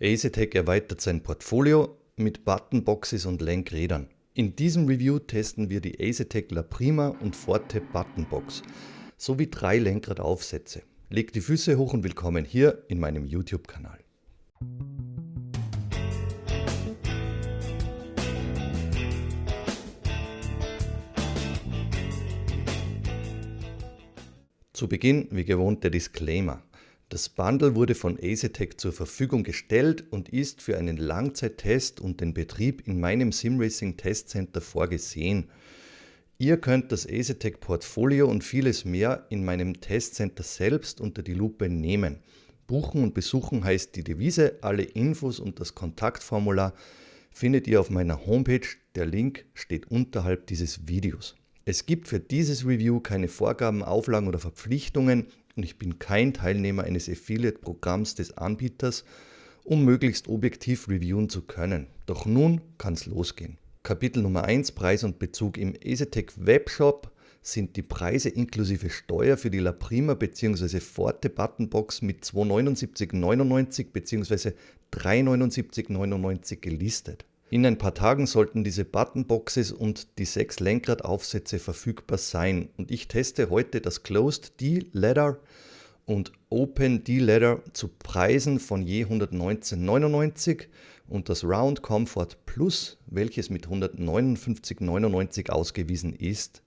Asetek erweitert sein Portfolio mit Buttonboxes und Lenkrädern. In diesem Review testen wir die Asetek La Prima und Forte Buttonbox sowie 3 Lenkradaufsätze. Legt die Füße hoch und willkommen hier in meinem YouTube-Kanal. Zu Beginn wie gewohnt der Disclaimer. Das Bundle wurde von Asetek zur Verfügung gestellt und ist für einen Langzeittest und den Betrieb in meinem SimRacing Testcenter vorgesehen. Ihr könnt das Asetek Portfolio und vieles mehr in meinem Testcenter selbst unter die Lupe nehmen. Buchen und besuchen heißt die Devise, alle Infos und das Kontaktformular findet ihr auf meiner Homepage, der Link steht unterhalb dieses Videos. Es gibt für dieses Review keine Vorgaben, Auflagen oder Verpflichtungen und ich bin kein Teilnehmer eines Affiliate-Programms des Anbieters, um möglichst objektiv reviewen zu können. Doch nun kann es losgehen. Kapitel Nummer 1, Preis und Bezug. Im Asetek Webshop sind die Preise inklusive Steuer für die La Prima bzw. Forte Buttonbox mit 279,99 bzw. 379,99 gelistet. In ein paar Tagen sollten diese Buttonboxes und die 6 Lenkradaufsätze verfügbar sein und ich teste heute das Closed D-Ladder und Open D-Ladder zu Preisen von je 119,99 und das Round Comfort Plus, welches mit 159,99 ausgewiesen ist.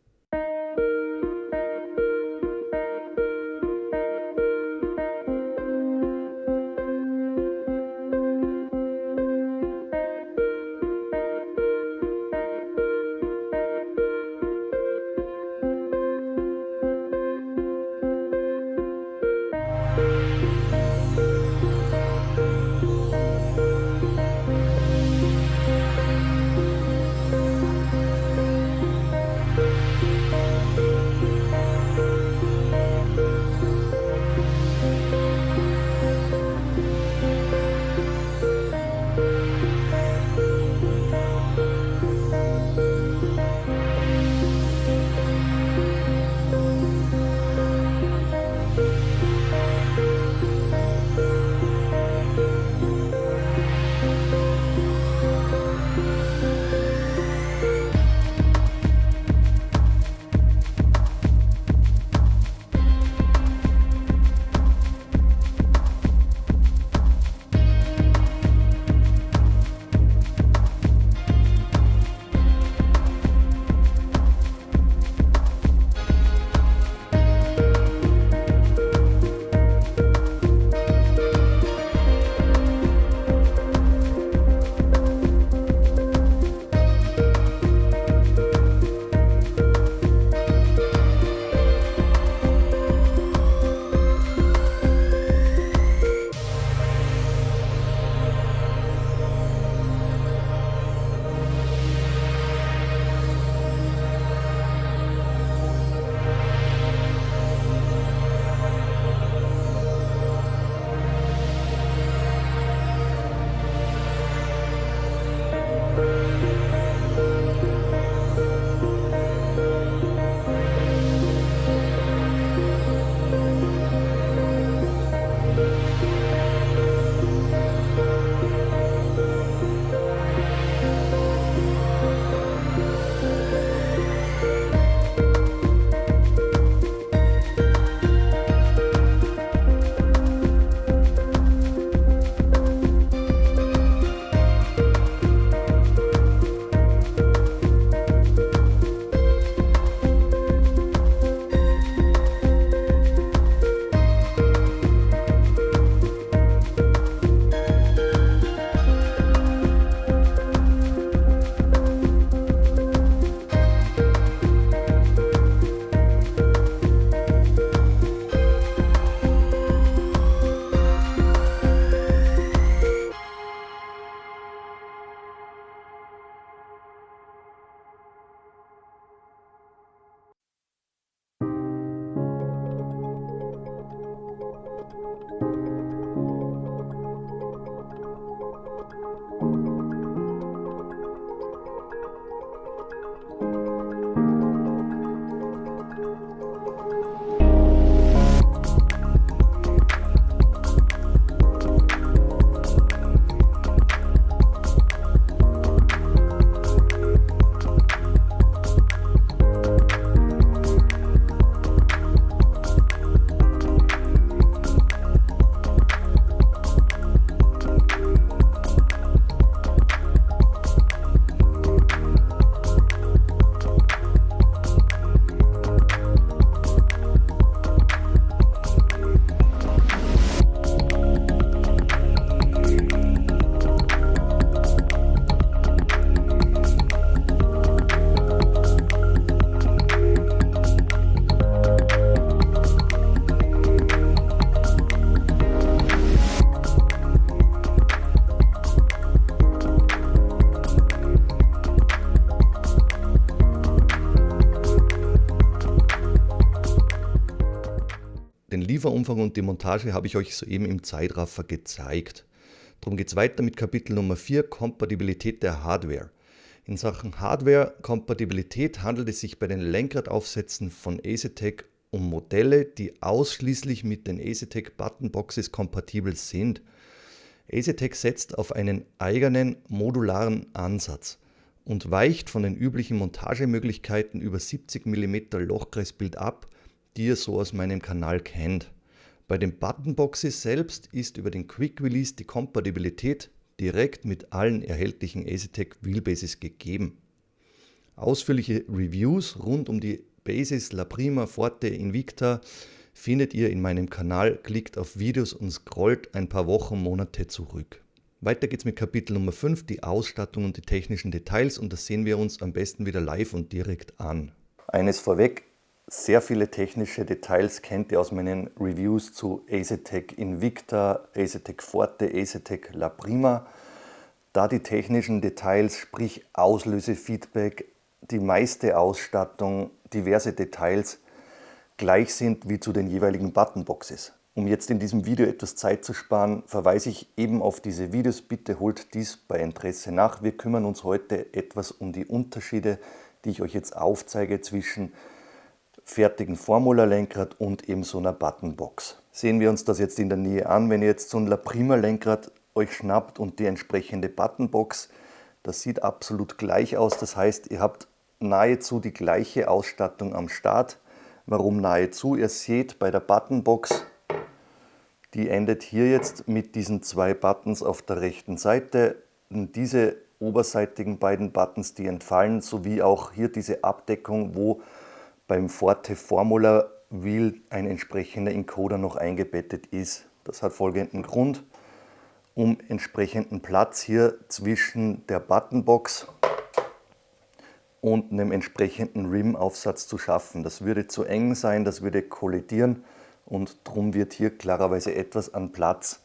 Lieferumfang und die Montage habe ich euch soeben im Zeitraffer gezeigt. Darum geht es weiter mit Kapitel Nummer 4, Kompatibilität der Hardware. In Sachen Hardware-Kompatibilität handelt es sich bei den Lenkradaufsätzen von Asetek um Modelle, die ausschließlich mit den Asetek Buttonboxes kompatibel sind. Asetek setzt auf einen eigenen modularen Ansatz und weicht von den üblichen Montagemöglichkeiten über 70 mm Lochkreisbild ab, die ihr so aus meinem Kanal kennt. Bei den Buttonboxes selbst ist über den Quick Release die Kompatibilität direkt mit allen erhältlichen Asetek Wheelbases gegeben. Ausführliche Reviews rund um die Bases La Prima, Forte, Invicta findet ihr in meinem Kanal. Klickt auf Videos und scrollt ein paar Wochen, Monate zurück. Weiter geht's mit Kapitel Nummer 5, die Ausstattung und die technischen Details, und das sehen wir uns am besten wieder live und direkt an. Eines vorweg, sehr viele technische Details kennt ihr aus meinen Reviews zu Asetek Invicta, Asetek Forte, Asetek La Prima. Da die technischen Details, sprich Auslösefeedback, die meiste Ausstattung, diverse Details gleich sind wie zu den jeweiligen Buttonboxes. Um jetzt in diesem Video etwas Zeit zu sparen, verweise ich eben auf diese Videos. Bitte holt dies bei Interesse nach. Wir kümmern uns heute etwas um die Unterschiede, die ich euch jetzt aufzeige zwischen fertigen Formula-Lenkrad und eben so einer Buttonbox. Sehen wir uns das jetzt in der Nähe an. Wenn ihr jetzt so ein La Prima Lenkrad euch schnappt und die entsprechende Buttonbox, das sieht absolut gleich aus. Das heißt, ihr habt nahezu die gleiche Ausstattung am Start. Warum nahezu? Ihr seht bei der Buttonbox, die endet hier jetzt mit diesen zwei Buttons auf der rechten Seite. Und diese oberseitigen beiden Buttons, die entfallen, sowie auch hier diese Abdeckung, wo beim Forte Formula Wheel ein entsprechender Encoder noch eingebettet ist. Das hat folgenden Grund: um entsprechenden Platz hier zwischen der Buttonbox und einem entsprechenden Rim-Aufsatz zu schaffen. Das würde zu eng sein, das würde kollidieren, und darum wird hier klarerweise etwas an Platz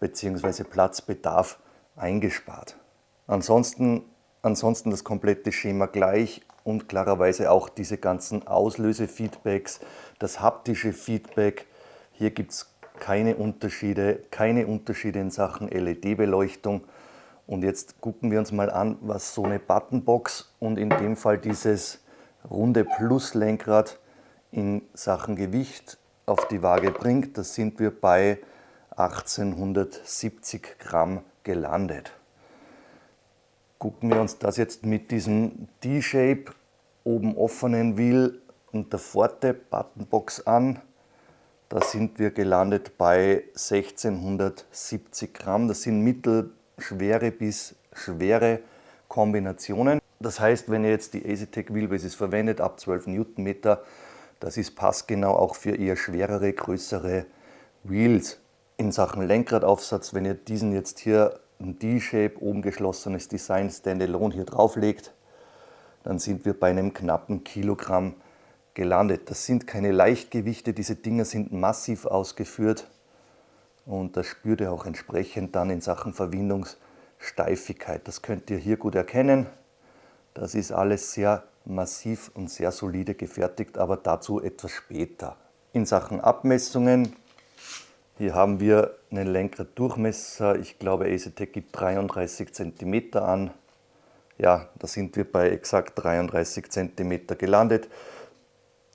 bzw. Platzbedarf eingespart. Ansonsten das komplette Schema gleich und klarerweise auch diese ganzen Auslösefeedbacks, das haptische Feedback. Hier gibt es keine Unterschiede in Sachen LED-Beleuchtung. Und jetzt gucken wir uns mal an, was so eine Buttonbox und in dem Fall dieses runde Plus-Lenkrad in Sachen Gewicht auf die Waage bringt. Da sind wir bei 1870 Gramm gelandet. Gucken wir uns das jetzt mit diesem D-Shape oben offenen Wheel und der Forte Buttonbox an. Da sind wir gelandet bei 1670 Gramm. Das sind mittelschwere bis schwere Kombinationen. Das heißt, wenn ihr jetzt die Asetek Wheelbases verwendet, ab 12 Newtonmeter, das ist passgenau auch für eher schwerere, größere Wheels. In Sachen Lenkradaufsatz, wenn ihr diesen jetzt hier ein D-Shape, oben geschlossenes Design, Standalone hier drauflegt, dann sind wir bei einem knappen Kilogramm gelandet. Das sind keine Leichtgewichte, diese Dinger sind massiv ausgeführt und das spürt ihr auch entsprechend dann in Sachen Verwindungssteifigkeit. Das könnt ihr hier gut erkennen. Das ist alles sehr massiv und sehr solide gefertigt, aber dazu etwas später. In Sachen Abmessungen, hier haben wir einen Lenkraddurchmesser, ich glaube Asetek gibt 33 cm an. Ja, da sind wir bei exakt 33 cm gelandet.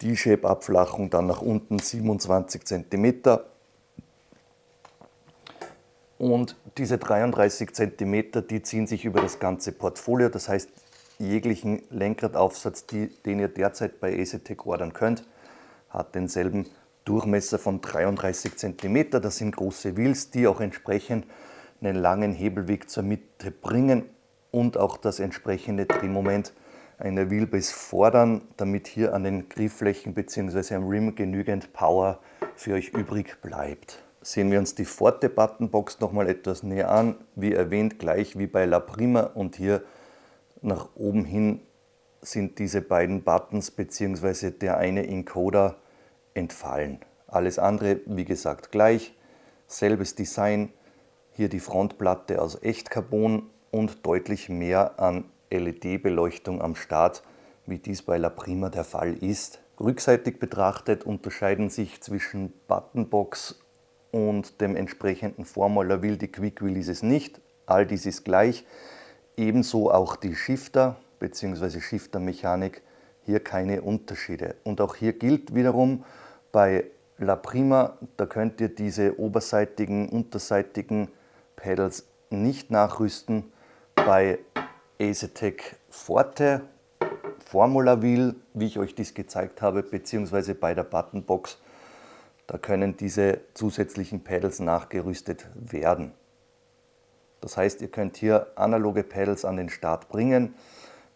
D-Shape-Abflachung dann nach unten 27 cm. Und diese 33 cm, die ziehen sich über das ganze Portfolio. Das heißt, jeglichen Lenkradaufsatz, den ihr derzeit bei Asetek ordern könnt, hat denselben Durchmesser von 33 cm. Das sind große Wheels, die auch entsprechend einen langen Hebelweg zur Mitte bringen und auch das entsprechende Drehmoment einer Wheelbase fordern, damit hier an den Griffflächen bzw. am Rim genügend Power für euch übrig bleibt. Sehen wir uns die Forte Buttonbox nochmal etwas näher an. Wie erwähnt, gleich wie bei La Prima, und hier nach oben hin sind diese beiden Buttons bzw. der eine Encoder entfallen. Alles andere, wie gesagt, gleich. Selbes Design, hier die Frontplatte aus Echtcarbon und deutlich mehr an LED-Beleuchtung am Start, wie dies bei La Prima der Fall ist. Rückseitig betrachtet unterscheiden sich zwischen Buttonbox und dem entsprechenden Formula Wheel die Quick Releases nicht. All dies ist gleich. Ebenso auch die Shifter bzw. Shifter-Mechanik. Hier keine Unterschiede. Und auch hier gilt wiederum bei La Prima, da könnt ihr diese oberseitigen, unterseitigen Pedals nicht nachrüsten. Bei Asetec Forte, Formula Wheel, wie ich euch dies gezeigt habe, beziehungsweise bei der Buttonbox, da können diese zusätzlichen Pedals nachgerüstet werden. Das heißt, ihr könnt hier analoge Pedals an den Start bringen,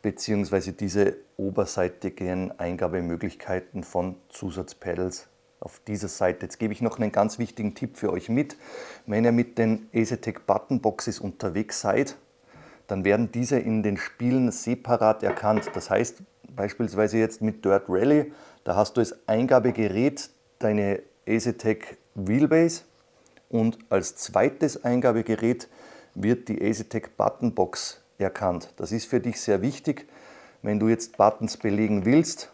beziehungsweise diese oberseitigen Eingabemöglichkeiten von Zusatzpedals auf dieser Seite. Jetzt gebe ich noch einen ganz wichtigen Tipp für euch mit. Wenn ihr mit den Asetec Buttonboxes unterwegs seid, dann werden diese in den Spielen separat erkannt. Das heißt, beispielsweise jetzt mit Dirt Rally, da hast du als Eingabegerät deine Asetec Wheelbase und als zweites Eingabegerät wird die Asetec Buttonbox erkannt. Das ist für dich sehr wichtig. Wenn du jetzt Buttons belegen willst,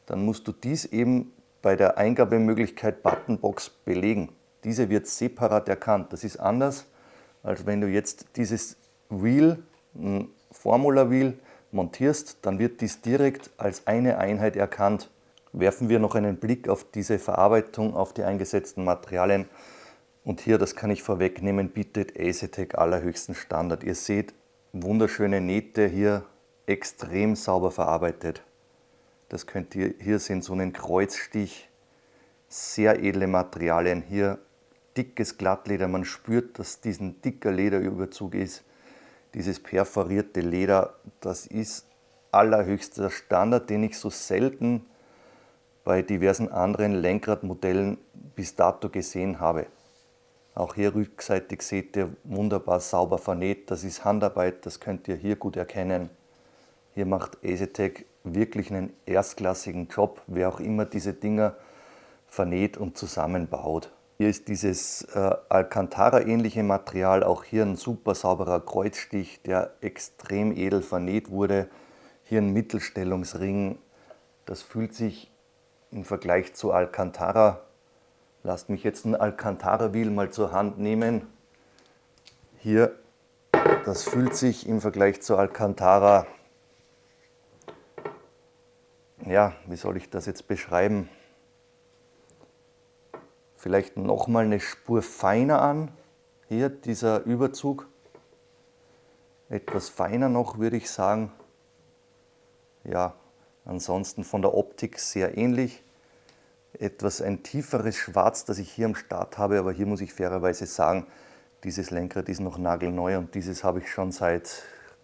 dann musst du dies eben bei der Eingabemöglichkeit Buttonbox belegen. Diese wird separat erkannt. Das ist anders, als wenn du jetzt dieses Wheel, ein Formula Wheel, montierst, dann wird dies direkt als eine Einheit erkannt. Werfen wir noch einen Blick auf diese Verarbeitung, auf die eingesetzten Materialien. Und hier, das kann ich vorwegnehmen, bietet Asetec allerhöchsten Standard. Ihr seht wunderschöne Nähte hier, extrem sauber verarbeitet. Das könnt ihr hier sehen, so einen Kreuzstich, sehr edle Materialien. Hier dickes Glattleder, man spürt, dass diesen dicker Lederüberzug ist. Dieses perforierte Leder, das ist allerhöchster Standard, den ich so selten bei diversen anderen Lenkradmodellen bis dato gesehen habe. Auch hier rückseitig seht ihr wunderbar sauber vernäht. Das ist Handarbeit, das könnt ihr hier gut erkennen. Hier macht Asetec wirklich einen erstklassigen Job, wer auch immer diese Dinger vernäht und zusammenbaut. Hier ist dieses Alcantara-ähnliche Material, auch hier ein super sauberer Kreuzstich, der extrem edel vernäht wurde. Hier ein Mittelstellungsring, das fühlt sich im Vergleich zu Alcantara, lasst mich jetzt ein Alcantara-Wheel mal zur Hand nehmen. Hier, das fühlt sich im Vergleich zu Alcantara, ja, wie soll ich das jetzt beschreiben? Vielleicht nochmal eine Spur feiner an. Hier dieser Überzug. Etwas feiner noch, würde ich sagen. Ja, ansonsten von der Optik sehr ähnlich. Etwas ein tieferes Schwarz, das ich hier am Start habe, aber hier muss ich fairerweise sagen, dieses Lenkrad ist noch nagelneu und dieses habe ich schon seit,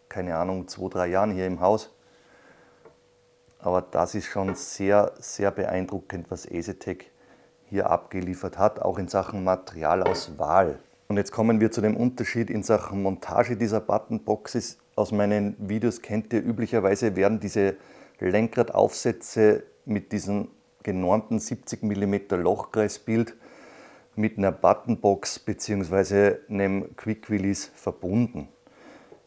keine Ahnung, 2-3 Jahren hier im Haus. Aber das ist schon sehr, sehr beeindruckend, was Asetec hier abgeliefert hat, auch in Sachen Materialauswahl. Und jetzt kommen wir zu dem Unterschied in Sachen Montage dieser Buttonboxes. Aus meinen Videos kennt ihr, üblicherweise werden diese Lenkradaufsätze mit diesem genormten 70 mm Lochkreisbild mit einer Buttonbox bzw. einem Quick Release verbunden.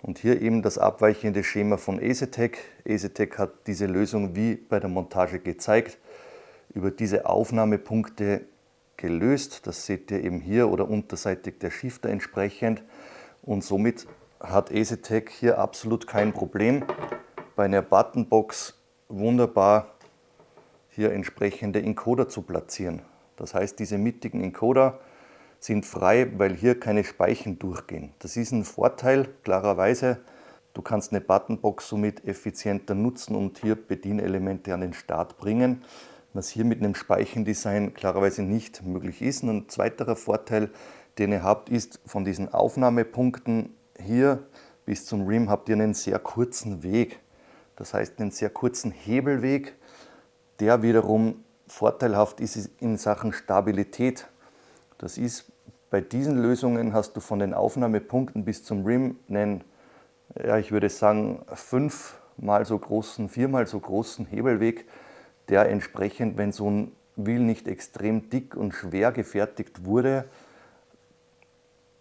Und hier eben das abweichende Schema von Asetec. Asetec hat diese Lösung wie bei der Montage gezeigt, über diese Aufnahmepunkte gelöst. Das seht ihr eben hier oder unterseitig der Shifter entsprechend. Und somit hat Asetec hier absolut kein Problem, bei einer Buttonbox wunderbar hier entsprechende Encoder zu platzieren. Das heißt, diese mittigen Encoder sind frei, weil hier keine Speichen durchgehen. Das ist ein Vorteil, klarerweise. Du kannst eine Buttonbox somit effizienter nutzen und hier Bedienelemente an den Start bringen, was hier mit einem Speichendesign klarerweise nicht möglich ist. Und ein zweiterer Vorteil, den ihr habt, ist, von diesen Aufnahmepunkten hier bis zum Rim habt ihr einen sehr kurzen Weg. Das heißt, einen sehr kurzen Hebelweg, der wiederum vorteilhaft ist in Sachen Stabilität. Das ist, bei diesen Lösungen hast du von den Aufnahmepunkten bis zum Rim einen, ja, ich würde sagen, 4-mal so großen Hebelweg, der entsprechend, wenn so ein Wheel nicht extrem dick und schwer gefertigt wurde,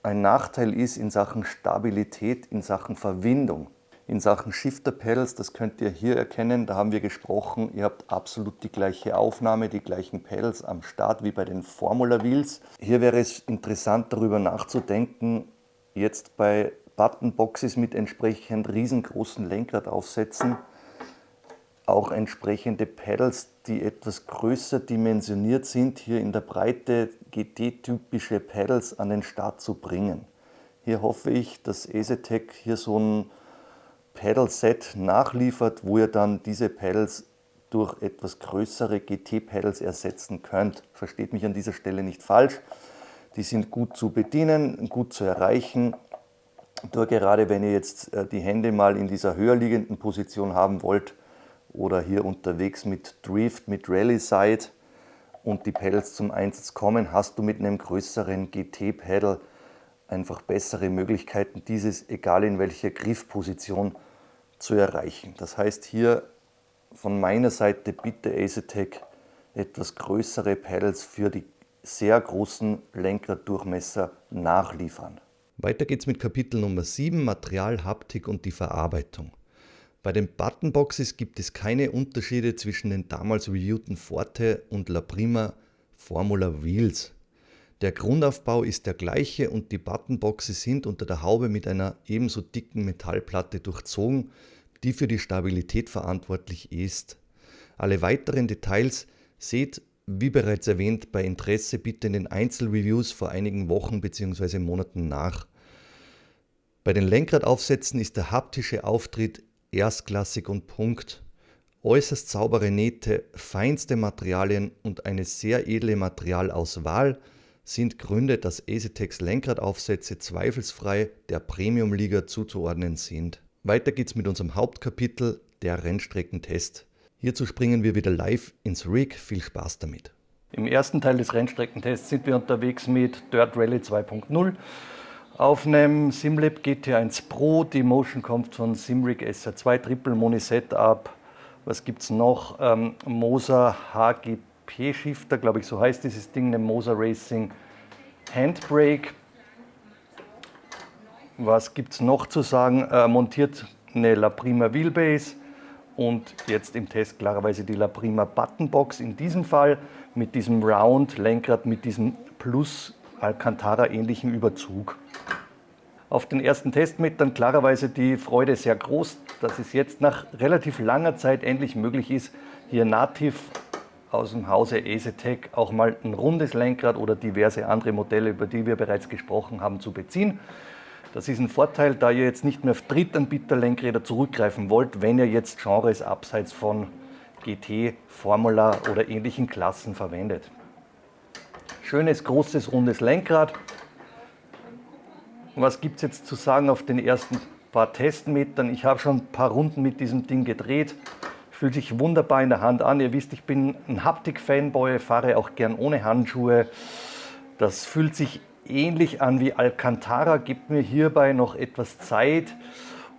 ein Nachteil ist in Sachen Stabilität, in Sachen Verwindung. In Sachen Shifter Pedals, das könnt ihr hier erkennen, da haben wir gesprochen, ihr habt absolut die gleiche Aufnahme, die gleichen Pedals am Start wie bei den Formula Wheels. Hier wäre es interessant darüber nachzudenken, jetzt bei Buttonboxes mit entsprechend riesengroßen Lenkradaufsätzen auch entsprechende Pedals, die etwas größer dimensioniert sind, hier in der Breite GT-typische Pedals an den Start zu bringen. Hier hoffe ich, dass EasyTech hier so ein Pedal-Set nachliefert, wo ihr dann diese Pedals durch etwas größere GT-Pedals ersetzen könnt. Versteht mich an dieser Stelle nicht falsch. Die sind gut zu bedienen, gut zu erreichen. Nur gerade wenn ihr jetzt die Hände mal in dieser höher liegenden Position haben wollt oder hier unterwegs mit Drift, mit Rally-Side und die Pedals zum Einsatz kommen, hast du mit einem größeren GT-Pedal einfach bessere Möglichkeiten, dieses, egal in welcher Griffposition, zu erreichen. Das heißt hier von meiner Seite bitte EasyTech etwas größere Pedals für die sehr großen Lenkraddurchmesser nachliefern. Weiter geht's mit Kapitel Nummer 7, Material, Haptik und die Verarbeitung. Bei den Buttonboxes gibt es keine Unterschiede zwischen den damals reviewten Forte und La Prima Formula Wheels. Der Grundaufbau ist der gleiche und die Buttonboxes sind unter der Haube mit einer ebenso dicken Metallplatte durchzogen, die für die Stabilität verantwortlich ist. Alle weiteren Details seht, wie bereits erwähnt, bei Interesse bitte in den Einzelreviews vor einigen Wochen bzw. Monaten nach. Bei den Lenkradaufsätzen ist der haptische Auftritt erstklassig und Punkt. Äußerst saubere Nähte, feinste Materialien und eine sehr edle Materialauswahl sind Gründe, dass EasyTechs Lenkradaufsätze zweifelsfrei der Premium-Liga zuzuordnen sind. Weiter geht's mit unserem Hauptkapitel, der Rennstreckentest. Hierzu springen wir wieder live ins Rig. Viel Spaß damit. Im ersten Teil des Rennstreckentests sind wir unterwegs mit Dirt Rally 2.0 auf einem SimLab GT1 Pro. Die Motion kommt von Simrig SR2 Triple Moni Setup. Was gibt es noch? Moser HGP Shifter, glaube ich, so heißt dieses Ding, eine Moser Racing Handbrake. Was gibt es noch zu sagen? Montiert eine La Prima Wheelbase und jetzt im Test klarerweise die La Prima Buttonbox. In diesem Fall mit diesem Round-Lenkrad, mit diesem Plus Alcantara-ähnlichen Überzug. Auf den ersten Testmetern klarerweise die Freude sehr groß, dass es jetzt nach relativ langer Zeit endlich möglich ist, hier nativ aus dem Hause EasyTech auch mal ein rundes Lenkrad oder diverse andere Modelle, über die wir bereits gesprochen haben, zu beziehen. Das ist ein Vorteil, da ihr jetzt nicht mehr auf Drittanbieter-Lenkräder zurückgreifen wollt, wenn ihr jetzt Genres abseits von GT, Formula oder ähnlichen Klassen verwendet. Schönes, großes, rundes Lenkrad. Was gibt es jetzt zu sagen auf den ersten paar Testmetern? Ich habe schon ein paar Runden mit diesem Ding gedreht. Fühlt sich wunderbar in der Hand an. Ihr wisst, ich bin ein Haptik-Fanboy, fahre auch gern ohne Handschuhe. Das fühlt sich ähnlich an wie Alcantara. Gebt mir hierbei noch etwas Zeit,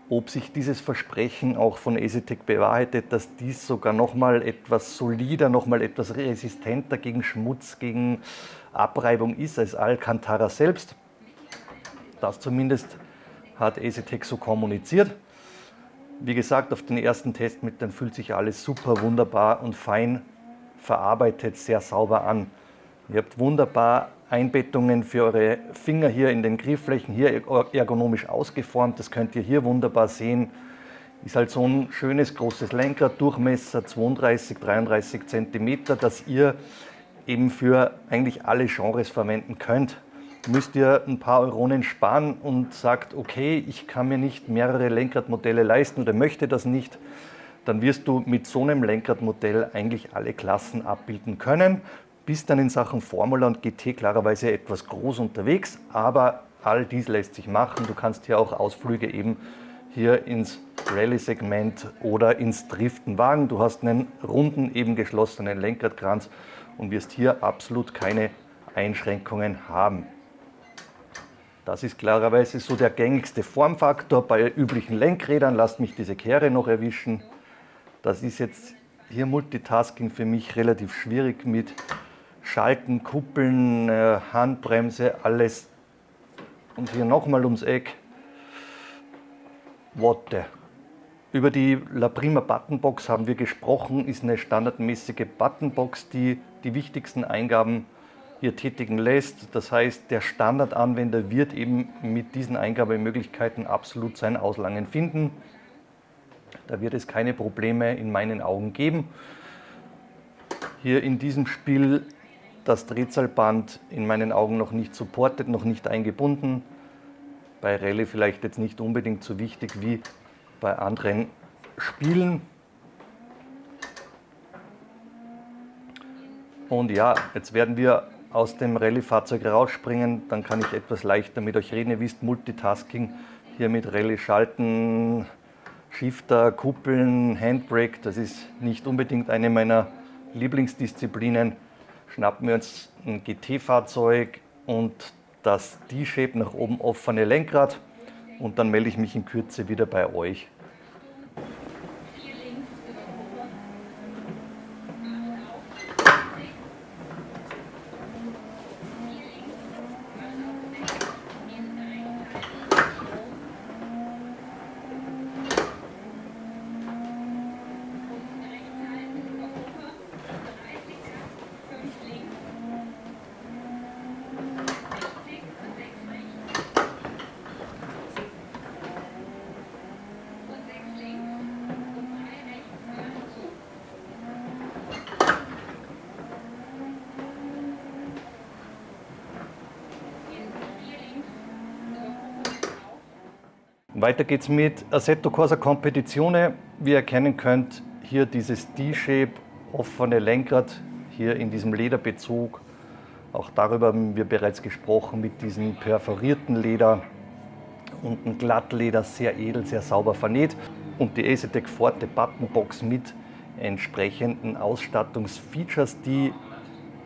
ob sich dieses Versprechen auch von EasyTech bewahrheitet, dass dies sogar noch mal etwas solider, noch mal etwas resistenter gegen Schmutz, gegen Abreibung ist als Alcantara selbst. Das zumindest hat EasyTech so kommuniziert. Wie gesagt, auf den ersten Testmetern fühlt sich alles super, wunderbar und fein verarbeitet, sehr sauber an. Ihr habt wunderbar Einbettungen für eure Finger hier in den Griffflächen, hier ergonomisch ausgeformt. Das könnt ihr hier wunderbar sehen. Ist halt so ein schönes großes Lenkrad, Durchmesser 32, 33 cm, das ihr eben für eigentlich alle Genres verwenden könnt. Müsst ihr ein paar Euronen sparen und sagt, okay, ich kann mir nicht mehrere Lenkradmodelle leisten oder möchte das nicht, dann wirst du mit so einem Lenkradmodell eigentlich alle Klassen abbilden können. Bist dann in Sachen Formula und GT klarerweise etwas groß unterwegs, aber all dies lässt sich machen. Du kannst hier auch Ausflüge eben hier ins Rallye-Segment oder ins Driften wagen. Du hast einen runden, eben geschlossenen Lenkradkranz und wirst hier absolut keine Einschränkungen haben. Das ist klarerweise so der gängigste Formfaktor bei üblichen Lenkrädern. Lasst mich diese Kehre noch erwischen. Das ist jetzt hier Multitasking für mich relativ schwierig mit Schalten, Kuppeln, Handbremse, alles. Und hier nochmal ums Eck. Watte. Über die Laprima Buttonbox haben wir gesprochen, ist eine standardmäßige Buttonbox, die die wichtigsten Eingaben hier tätigen lässt. Das heißt, der Standardanwender wird eben mit diesen Eingabemöglichkeiten absolut sein Auslangen finden. Da wird es keine Probleme in meinen Augen geben. Hier in diesem Spiel das Drehzahlband in meinen Augen noch nicht supportet, noch nicht eingebunden. Bei Rallye vielleicht jetzt nicht unbedingt so wichtig wie bei anderen Spielen. Und ja, jetzt werden wir aus dem Rallye-Fahrzeug rausspringen, dann kann ich etwas leichter mit euch reden. Ihr wisst, Multitasking, hier mit Rallye schalten, Shifter, Kuppeln, Handbrake, das ist nicht unbedingt eine meiner Lieblingsdisziplinen. Schnappen wir uns ein GT-Fahrzeug und das D-Shape nach oben offene Lenkrad und dann melde ich mich in Kürze wieder bei euch. Weiter geht's mit Assetto Corsa Competizione. Wie ihr erkennen könnt, hier dieses D-Shape, offene Lenkrad, hier in diesem Lederbezug. Auch darüber haben wir bereits gesprochen mit diesem perforierten Leder und ein Glattleder, sehr edel, sehr sauber vernäht. Und die Asetec Forte Buttonbox mit entsprechenden Ausstattungsfeatures, die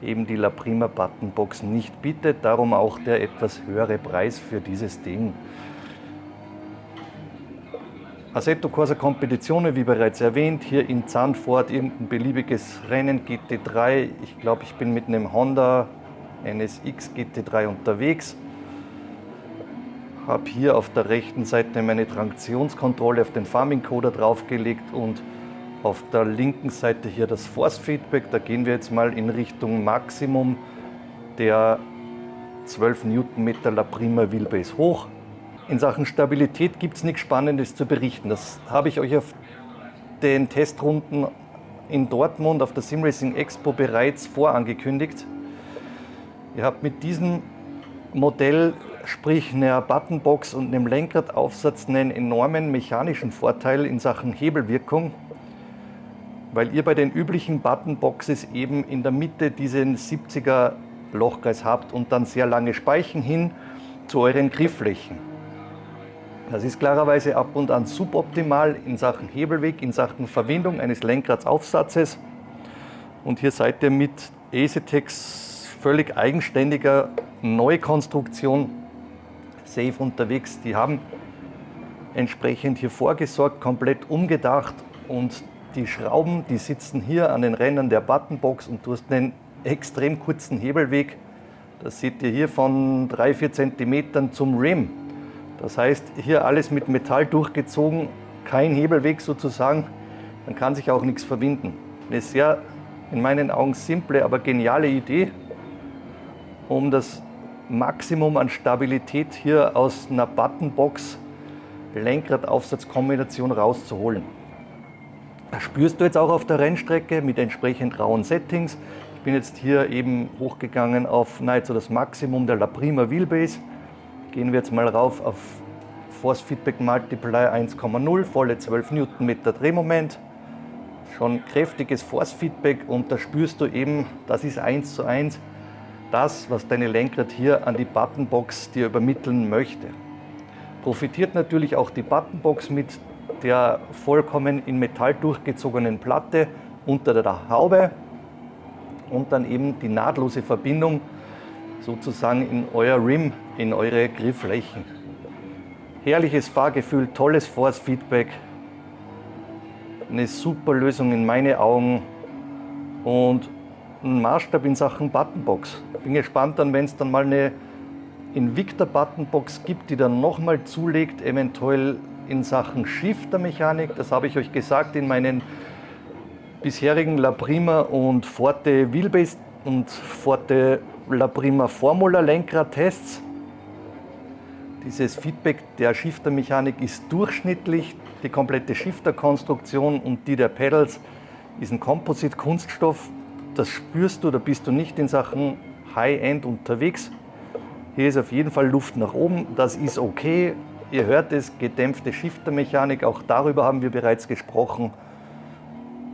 eben die Laprima Buttonbox nicht bietet. Darum auch der etwas höhere Preis für dieses Ding. Assetto Corsa Competizione, wie bereits erwähnt, hier in Zandvoort, irgendein beliebiges Rennen, GT3. Ich glaube, ich bin mit einem Honda NSX GT3 unterwegs. Habe hier auf der rechten Seite meine Traktionskontrolle auf den Farm-Encoder draufgelegt und auf der linken Seite hier das Force Feedback. Da gehen wir jetzt mal in Richtung Maximum der 12 Newtonmeter Laprima Wheelbase hoch. In Sachen Stabilität gibt es nichts Spannendes zu berichten. Das habe ich euch auf den Testrunden in Dortmund auf der SimRacing Expo bereits vorangekündigt. Ihr habt mit diesem Modell, sprich einer Buttonbox und einem Lenkradaufsatz, einen enormen mechanischen Vorteil in Sachen Hebelwirkung, weil ihr bei den üblichen Buttonboxes eben in der Mitte diesen 70er Lochkreis habt und dann sehr lange Speichen hin zu euren Griffflächen. Das ist klarerweise ab und an suboptimal in Sachen Hebelweg, in Sachen Verwendung eines Lenkradsaufsatzes. Und hier seid ihr mit Asetecs völlig eigenständiger Neukonstruktion safe unterwegs. Die haben entsprechend hier vorgesorgt, komplett umgedacht und die Schrauben, die sitzen hier an den Rändern der Buttonbox und du hast einen extrem kurzen Hebelweg. Das seht ihr hier von 3-4 Zentimetern zum Rim. Das heißt, hier alles mit Metall durchgezogen, kein Hebelweg sozusagen, dann kann sich auch nichts verbinden. Eine sehr, in meinen Augen, simple, aber geniale Idee, um das Maximum an Stabilität hier aus einer Buttonbox Lenkradaufsatzkombination rauszuholen. Das spürst du jetzt auch auf der Rennstrecke mit entsprechend rauen Settings. Ich bin jetzt hier eben hochgegangen auf nahezu das Maximum der Laprima Wheelbase. Gehen wir jetzt mal rauf auf Force Feedback Multiplier 1,0, volle 12 Newtonmeter Drehmoment. Schon kräftiges Force Feedback und da spürst du eben, das ist 1:1 das, was deine Lenkrad hier an die Buttonbox dir übermitteln möchte. Profitiert natürlich auch die Buttonbox mit der vollkommen in Metall durchgezogenen Platte unter der Haube und dann eben die nahtlose Verbindung sozusagen in euer Rim, in eure Griffflächen. Herrliches Fahrgefühl, tolles Force Feedback, eine super Lösung in meinen Augen und ein Maßstab in Sachen Buttonbox. Bin gespannt dann, wenn es dann mal eine Invicta Buttonbox gibt, die dann nochmal zulegt, eventuell in Sachen Shiftermechanik. Das habe ich euch gesagt in meinen bisherigen La Prima und Forte Wheelbase und Forte La Prima Formula Lenkrad-Tests. Dieses Feedback der Shiftermechanik ist durchschnittlich. Die komplette Shifterkonstruktion und die der Pedals ist ein Composite-Kunststoff. Das spürst du, da bist du nicht in Sachen High-End unterwegs. Hier ist auf jeden Fall Luft nach oben, das ist okay. Ihr hört es, gedämpfte Shiftermechanik, auch darüber haben wir bereits gesprochen.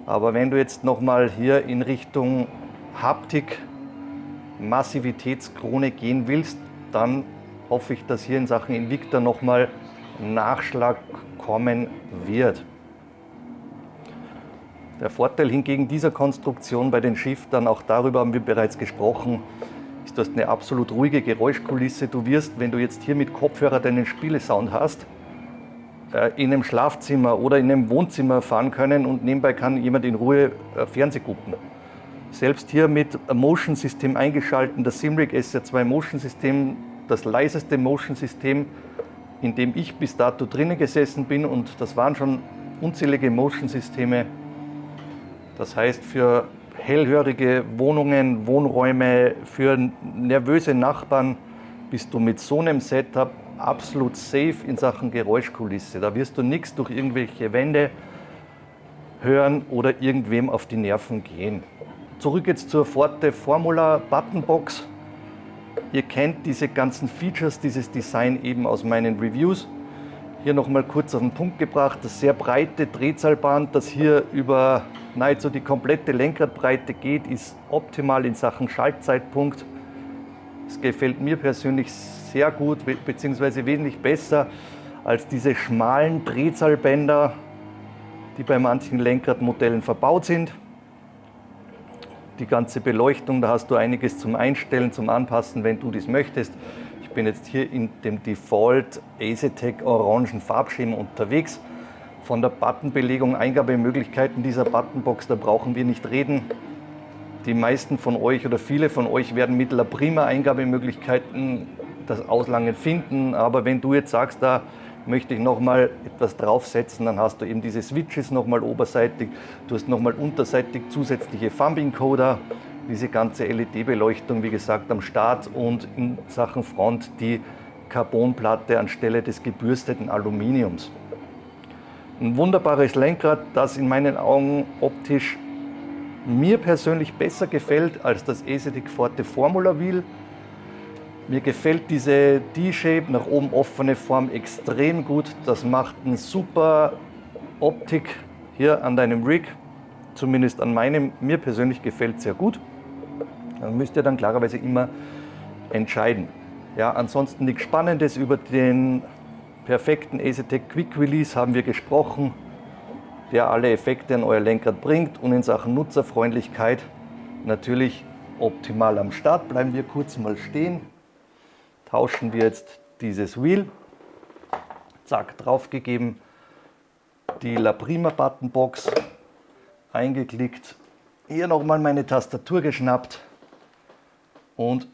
Aber wenn du jetzt nochmal hier in Richtung Haptik, Massivitätskrone gehen willst, dann hoffe ich, dass hier in Sachen Invicta nochmal Nachschlag kommen wird. Der Vorteil hingegen dieser Konstruktion bei den Shiftern, auch darüber haben wir bereits gesprochen, ist, du hast eine absolut ruhige Geräuschkulisse. Du wirst, wenn du jetzt hier mit Kopfhörer deinen Spielesound hast, in einem Schlafzimmer oder in einem Wohnzimmer fahren können und nebenbei kann jemand in Ruhe Fernseh gucken. Selbst hier mit Motion-System eingeschalten, das Simric SR2 Motion-System, das leiseste Motion-System, in dem ich bis dato drinnen gesessen bin, und das waren schon unzählige Motion-Systeme. Das heißt, für hellhörige Wohnungen, Wohnräume, für nervöse Nachbarn bist du mit so einem Setup absolut safe in Sachen Geräuschkulisse. Da wirst du nichts durch irgendwelche Wände hören oder irgendwem auf die Nerven gehen. Zurück jetzt zur Forte Formula Buttonbox. Ihr kennt diese ganzen Features, dieses Design eben aus meinen Reviews. Hier nochmal kurz auf den Punkt gebracht, das sehr breite Drehzahlband, das hier über nahezu die komplette Lenkradbreite geht, ist optimal in Sachen Schaltzeitpunkt. Es gefällt mir persönlich sehr gut, beziehungsweise wesentlich besser als diese schmalen Drehzahlbänder, die bei manchen Lenkradmodellen verbaut sind. Die ganze Beleuchtung, da hast du einiges zum Einstellen, zum Anpassen, wenn du das möchtest. Ich bin jetzt hier in dem Default Asetec orangen Farbschema unterwegs. Von der Buttonbelegung, Eingabemöglichkeiten dieser Buttonbox, da brauchen wir nicht reden. Die meisten von euch oder viele von euch werden mit La Prima Eingabemöglichkeiten das Auslangen finden. Aber wenn du jetzt sagst, da möchte ich nochmal etwas draufsetzen, dann hast du eben diese Switches nochmal oberseitig. Du hast nochmal unterseitig zusätzliche Thumb-Encoder. Diese ganze LED-Beleuchtung, wie gesagt, am Start, und in Sachen Front die Carbonplatte anstelle des gebürsteten Aluminiums. Ein wunderbares Lenkrad, das in meinen Augen optisch mir persönlich besser gefällt als das Asetec Forte Formula Wheel. Mir gefällt diese D-Shape, nach oben offene Form extrem gut. Das macht eine super Optik hier an deinem Rig, zumindest an meinem. Mir persönlich gefällt es sehr gut. Dann müsst ihr dann klarerweise immer entscheiden. Ja, ansonsten nichts Spannendes. Über den perfekten Asetec Quick Release haben wir gesprochen, der alle Effekte an euer Lenkrad bringt, und in Sachen Nutzerfreundlichkeit natürlich optimal am Start. Bleiben wir kurz mal stehen. Tauschen wir jetzt dieses Wheel. Zack, draufgegeben. Die La Prima Buttonbox eingeklickt. Hier nochmal meine Tastatur geschnappt. Und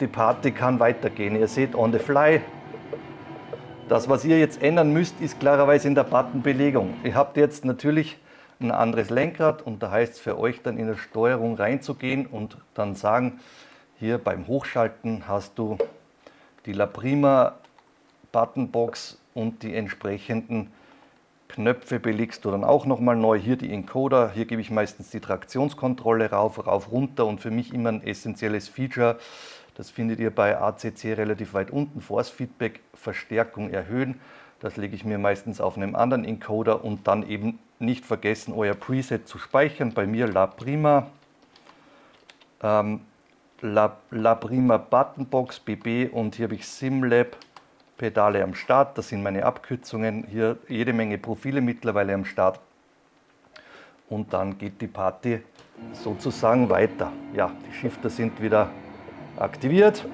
die Party kann weitergehen. Ihr seht, on the fly. Das, was ihr jetzt ändern müsst, ist klarerweise in der Buttonbelegung. Ihr habt jetzt natürlich ein anderes Lenkrad, und da heißt es für euch dann in der Steuerung reinzugehen und dann sagen, hier beim Hochschalten hast du die La Prima Buttonbox und die entsprechenden Knöpfe belegst du dann auch nochmal neu. Hier die Encoder, hier gebe ich meistens die Traktionskontrolle rauf, runter, und für mich immer ein essentielles Feature. Das findet ihr bei ACC relativ weit unten. Force Feedback, Verstärkung erhöhen. Das lege ich mir meistens auf einem anderen Encoder, und dann eben nicht vergessen, euer Preset zu speichern. Bei mir La Prima. La Prima Buttonbox BB, und hier habe ich SimLab Pedale am Start. Das sind meine Abkürzungen. Hier jede Menge Profile mittlerweile am Start. Und dann geht die Party sozusagen weiter. Ja, die Shifter sind wieder aktiviert.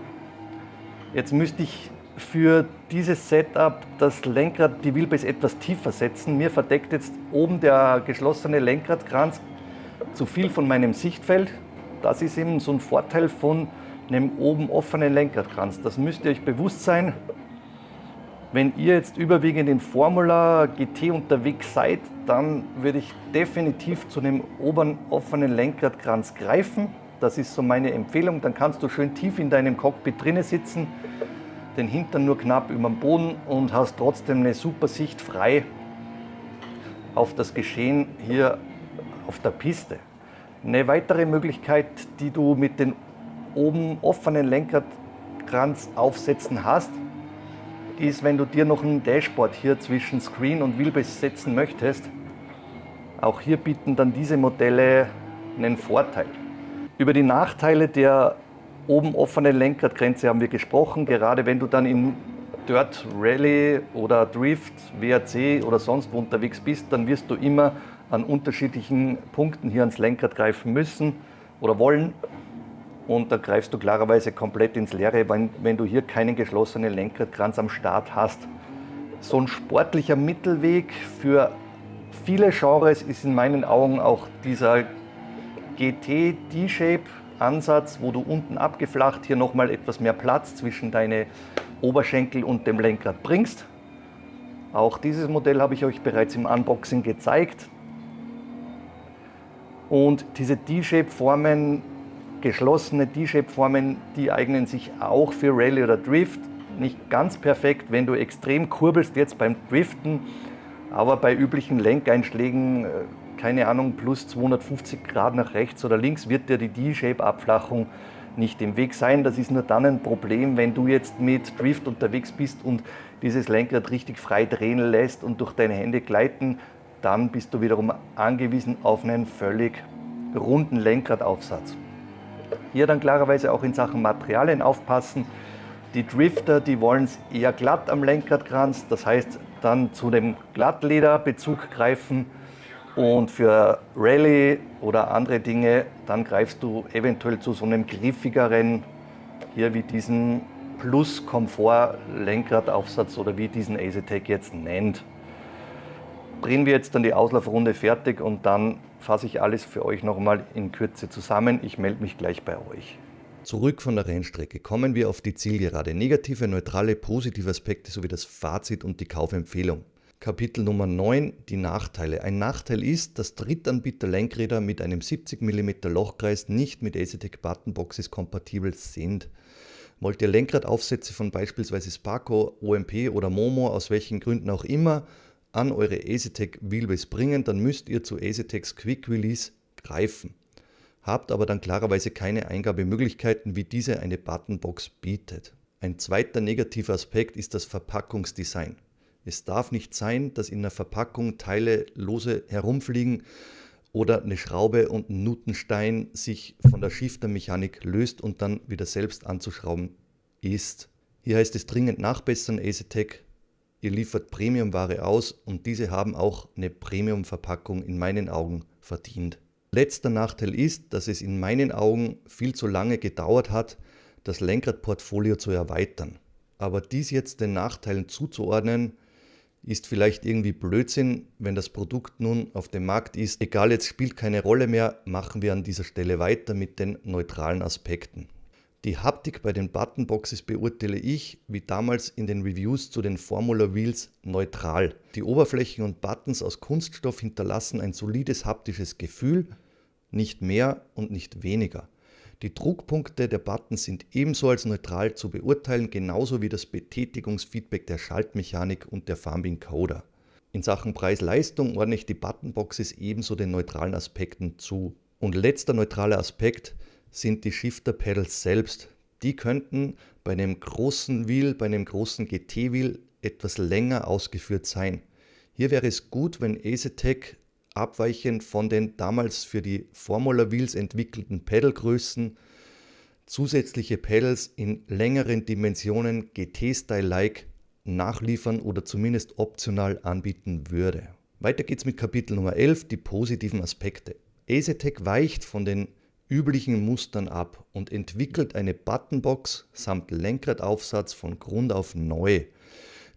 Jetzt müsste ich für dieses Setup das Lenkrad, die Wheelbase etwas tiefer setzen. Mir verdeckt jetzt oben der geschlossene Lenkradkranz zu viel von meinem Sichtfeld. Das ist eben so ein Vorteil von einem oben offenen Lenkradkranz. Das müsst ihr euch bewusst sein. Wenn ihr jetzt überwiegend in Formula GT unterwegs seid, dann würde ich definitiv zu dem oberen offenen Lenkradkranz greifen. Das ist so meine Empfehlung. Dann kannst du schön tief in deinem Cockpit drinnen sitzen, den Hintern nur knapp über dem Boden und hast trotzdem eine super Sicht frei auf das Geschehen hier auf der Piste. Eine weitere Möglichkeit, die du mit den oben offenen Lenkradkranz aufsetzen hast, ist, wenn du dir noch ein Dashboard hier zwischen Screen und Wheelbase setzen möchtest. Auch hier bieten dann diese Modelle einen Vorteil. Über die Nachteile der oben offenen Lenkradgrenze haben wir gesprochen. Gerade wenn du dann in Dirt Rally oder Drift, WRC oder sonst wo unterwegs bist, dann wirst du immer an unterschiedlichen Punkten hier ans Lenkrad greifen müssen oder wollen. Und da greifst du klarerweise komplett ins Leere, wenn du hier keinen geschlossenen Lenkradkranz am Start hast. So ein sportlicher Mittelweg für viele Genres ist in meinen Augen auch dieser GT D-Shape Ansatz, wo du unten abgeflacht hier nochmal etwas mehr Platz zwischen deine Oberschenkel und dem Lenkrad bringst. Auch dieses Modell habe ich euch bereits im Unboxing gezeigt. Und diese D-Shape-Formen, geschlossene D-Shape-Formen, die eignen sich auch für Rallye oder Drift. Nicht ganz perfekt, wenn du extrem kurbelst jetzt beim Driften, aber bei üblichen Lenkeinschlägen, keine Ahnung, plus 250 Grad nach rechts oder links, wird dir die D-Shape-Abflachung nicht im Weg sein. Das ist nur dann ein Problem, wenn du jetzt mit Drift unterwegs bist und dieses Lenkrad richtig frei drehen lässt und durch deine Hände gleiten, dann bist du wiederum angewiesen auf einen völlig runden Lenkradaufsatz. Hier dann klarerweise auch in Sachen Materialien aufpassen. Die Drifter, die wollen es eher glatt am Lenkradkranz, das heißt dann zu dem Glattlederbezug greifen. Und für Rallye oder andere Dinge, dann greifst du eventuell zu so einem griffigeren, hier wie diesen Plus-Komfort-Lenkradaufsatz oder wie diesen Asetec jetzt nennt. Drehen wir jetzt dann die Auslaufrunde fertig und dann fasse ich alles für euch nochmal in Kürze zusammen. Ich melde mich gleich bei euch. Zurück von der Rennstrecke kommen wir auf die Zielgerade. Negative, neutrale, positive Aspekte sowie das Fazit und die Kaufempfehlung. Kapitel Nummer 9, die Nachteile. Ein Nachteil ist, dass Drittanbieter-Lenkräder mit einem 70 mm Lochkreis nicht mit Asetec Buttonboxes kompatibel sind. Wollt ihr Lenkradaufsätze von beispielsweise Sparco, OMP oder Momo, aus welchen Gründen auch immer, an eure Asetec Wheelbase bringen, dann müsst ihr zu Asetecs Quick Release greifen. Habt aber dann klarerweise keine Eingabemöglichkeiten, wie diese eine Buttonbox bietet. Ein zweiter negativer Aspekt ist das Verpackungsdesign. Es darf nicht sein, dass in der Verpackung Teile lose herumfliegen oder eine Schraube und ein Nutenstein sich von der Shifter-Mechanik löst und dann wieder selbst anzuschrauben ist. Hier heißt es dringend nachbessern, Asetec. Ihr liefert Premium-Ware aus und diese haben auch eine Premium-Verpackung in meinen Augen verdient. Letzter Nachteil ist, dass es in meinen Augen viel zu lange gedauert hat, das Lenkradportfolio zu erweitern. Aber dies jetzt den Nachteilen zuzuordnen, ist vielleicht irgendwie Blödsinn, wenn das Produkt nun auf dem Markt ist. Egal, jetzt spielt keine Rolle mehr, machen wir an dieser Stelle weiter mit den neutralen Aspekten. Die Haptik bei den Buttonboxes beurteile ich, wie damals in den Reviews zu den Formula Wheels, neutral. Die Oberflächen und Buttons aus Kunststoff hinterlassen ein solides haptisches Gefühl, nicht mehr und nicht weniger. Die Druckpunkte der Buttons sind ebenso als neutral zu beurteilen, genauso wie das Betätigungsfeedback der Schaltmechanik und der Farming-Coder. In Sachen Preis-Leistung ordne ich die Buttonboxes ebenso den neutralen Aspekten zu. Und letzter neutraler Aspekt sind die Shifter-Pedals selbst. Die könnten bei einem großen Wheel, bei einem großen GT-Wheel etwas länger ausgeführt sein. Hier wäre es gut, wenn Asetec abweichend von den damals für die Formula Wheels entwickelten Pedalgrößen zusätzliche Pedals in längeren Dimensionen GT-Style-like nachliefern oder zumindest optional anbieten würde. Weiter geht's mit Kapitel Nummer 11, die positiven Aspekte. Asetec weicht von den üblichen Mustern ab und entwickelt eine Buttonbox samt Lenkradaufsatz von Grund auf neu.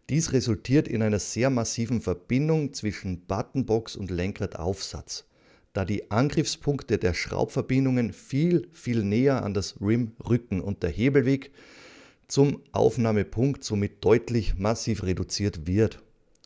Dies resultiert in einer sehr massiven Verbindung zwischen Buttonbox und Lenkradaufsatz, da die Angriffspunkte der Schraubverbindungen viel näher an das Rim rücken und der Hebelweg zum Aufnahmepunkt somit deutlich massiv reduziert wird.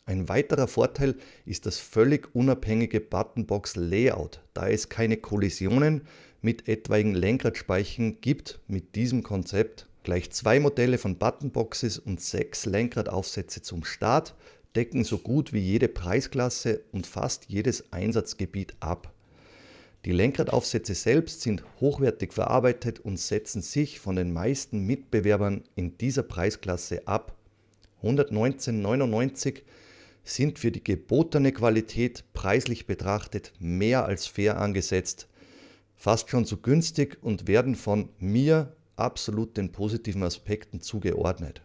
Ein weiterer Vorteil ist das völlig unabhängige Buttonbox-Layout, da es keine Kollisionen mit etwaigen Lenkradspeichen gibt mit diesem Konzept. Gleich 2 Modelle von Buttonboxes und 6 Lenkradaufsätze zum Start decken so gut wie jede Preisklasse und fast jedes Einsatzgebiet ab. Die Lenkradaufsätze selbst sind hochwertig verarbeitet und setzen sich von den meisten Mitbewerbern in dieser Preisklasse ab. 119,99 € sind für die gebotene Qualität preislich betrachtet mehr als fair angesetzt, fast schon zu günstig und werden von mir absolut den positiven Aspekten zugeordnet.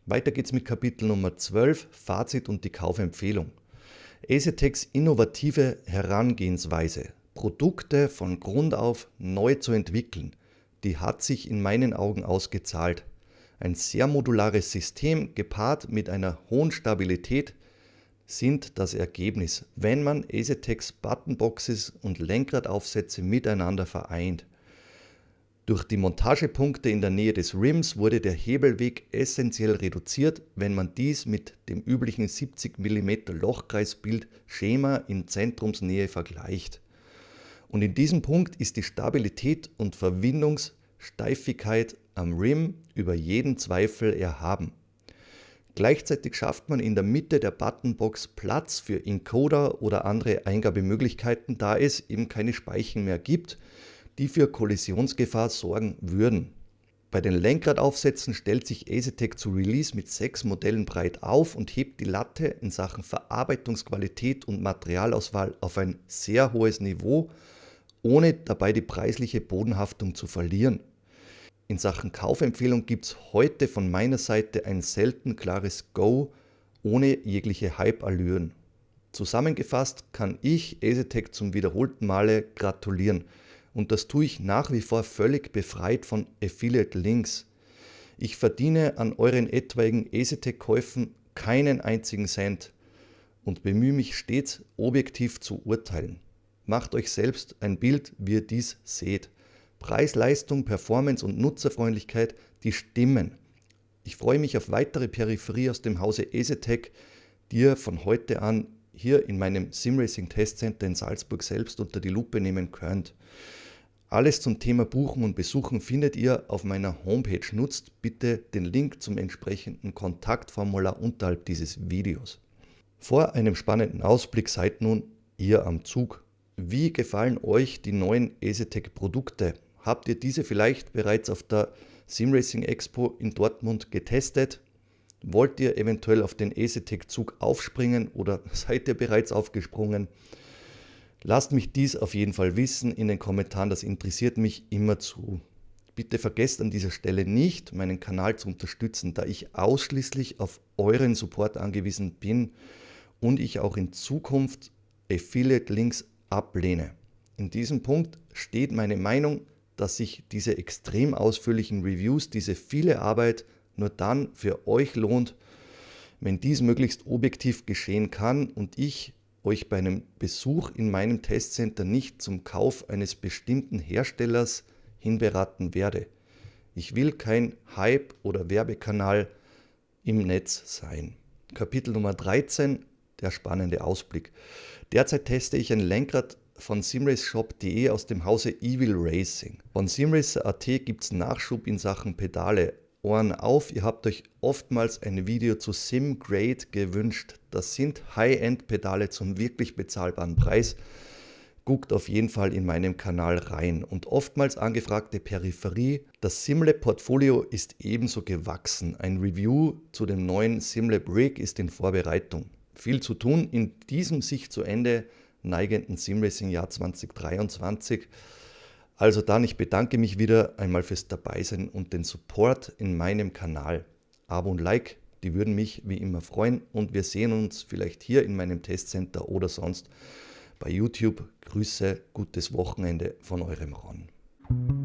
Weiter geht's mit Kapitel Nummer 12, Fazit und die Kaufempfehlung. EasyTechs innovative Herangehensweise, Produkte von Grund auf neu zu entwickeln, die hat sich in meinen Augen ausgezahlt. Ein sehr modulares System gepaart mit einer hohen Stabilität sind das Ergebnis, wenn man EasyTechs Buttonboxes und Lenkradaufsätze miteinander vereint. Durch die Montagepunkte in der Nähe des Rims wurde der Hebelweg essentiell reduziert, wenn man dies mit dem üblichen 70 mm Lochkreisbild-Schema in Zentrumsnähe vergleicht. Und in diesem Punkt ist die Stabilität und Verwindungssteifigkeit am Rim über jeden Zweifel erhaben. Gleichzeitig schafft man in der Mitte der Buttonbox Platz für Encoder oder andere Eingabemöglichkeiten, da es eben keine Speichen mehr gibt, die für Kollisionsgefahr sorgen würden. Bei den Lenkradaufsätzen stellt sich EasyTech zu Release mit 6 Modellen breit auf und hebt die Latte in Sachen Verarbeitungsqualität und Materialauswahl auf ein sehr hohes Niveau, ohne dabei die preisliche Bodenhaftung zu verlieren. In Sachen Kaufempfehlung gibt es heute von meiner Seite ein selten klares Go ohne jegliche Hype-Allüren. Zusammengefasst kann ich EasyTech zum wiederholten Male gratulieren und das tue ich nach wie vor völlig befreit von Affiliate-Links. Ich verdiene an euren etwaigen EasyTech-Käufen keinen einzigen Cent und bemühe mich stets objektiv zu urteilen. Macht euch selbst ein Bild, wie ihr dies seht. Preis, Leistung, Performance und Nutzerfreundlichkeit, die stimmen. Ich freue mich auf weitere Peripherie aus dem Hause EasyTech, die ihr von heute an hier in meinem SimRacing Testcenter in Salzburg selbst unter die Lupe nehmen könnt. Alles zum Thema Buchen und Besuchen findet ihr auf meiner Homepage. Nutzt bitte den Link zum entsprechenden Kontaktformular unterhalb dieses Videos. Vor einem spannenden Ausblick seid nun ihr am Zug. Wie gefallen euch die neuen EasyTech Produkte? Habt ihr diese vielleicht bereits auf der SimRacing Expo in Dortmund getestet? Wollt ihr eventuell auf den EasyTech Zug aufspringen oder seid ihr bereits aufgesprungen? Lasst mich dies auf jeden Fall wissen in den Kommentaren, das interessiert mich immerzu. Bitte vergesst an dieser Stelle nicht, meinen Kanal zu unterstützen, da ich ausschließlich auf euren Support angewiesen bin und ich auch in Zukunft Affiliate-Links ablehne. In diesem Punkt steht meine Meinung, dass sich diese extrem ausführlichen Reviews, diese viele Arbeit nur dann für euch lohnt, wenn dies möglichst objektiv geschehen kann und ich euch bei einem Besuch in meinem Testcenter nicht zum Kauf eines bestimmten Herstellers hinberaten werde. Ich will kein Hype- oder Werbekanal im Netz sein. Kapitel Nummer 13, der spannende Ausblick. Derzeit teste ich ein Lenkrad von simraceshop.de aus dem Hause Evil Racing. Von simracer.at gibt es Nachschub in Sachen Pedale. Ohren auf, ihr habt euch oftmals ein Video zu SimGrade gewünscht. Das sind High-End-Pedale zum wirklich bezahlbaren Preis. Guckt auf jeden Fall in meinem Kanal rein. Und oftmals angefragte Peripherie, das SimLab-Portfolio ist ebenso gewachsen. Ein Review zu dem neuen SimLab Rig ist in Vorbereitung. Viel zu tun in diesem sich zu Ende neigenden SimRacing-Jahr 2023. Also dann, ich bedanke mich wieder einmal fürs Dabeisein und den Support in meinem Kanal. Abo und Like, die würden mich wie immer freuen und wir sehen uns vielleicht hier in meinem Testcenter oder sonst bei YouTube. Grüße, gutes Wochenende von eurem Ron.